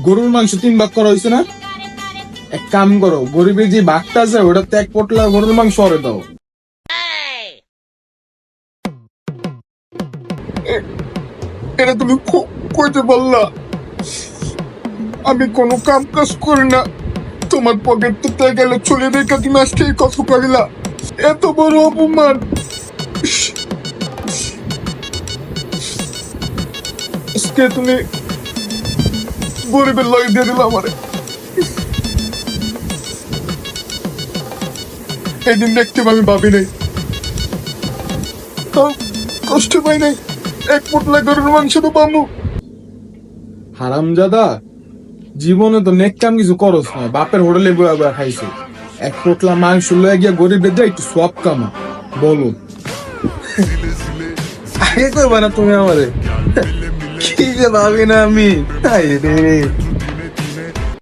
গরুর মাংস 3 ভাগ করা হয়েছে না? এক কাম করো, গরিবের যে ভাগটা আছে ওটাতে 1 পটলা গরুর মাংস অরে দাও। এটা তুমি কইতে পারলা? আমি কোনো কাম কাজ করি না, তোমার পকেট থেকে গেলে চলে রেখে তুমি আজকে এই কথা কইলা? এত বড় অপমান! আজকে তুমি গরিবের লয় দিয়ে দিল আমারে। এই দিন দেখতে আমি ভাবি নাই, তাও কষ্ট পাই নাই। 1 পটলা গরুর মাংস তো পাবো। হারামজাদা, জীবনে তো নেক কাম কিছু করস না, বাপের হোটেলে বয়া বয়া খাইছে। 1 পটলা মাংস লয়ে গিয়া গরিবের যা একটু সব কামা বলো। আগে কইবা না তুমি আমারে? কি যে ভাবি না আমি, হায় রে।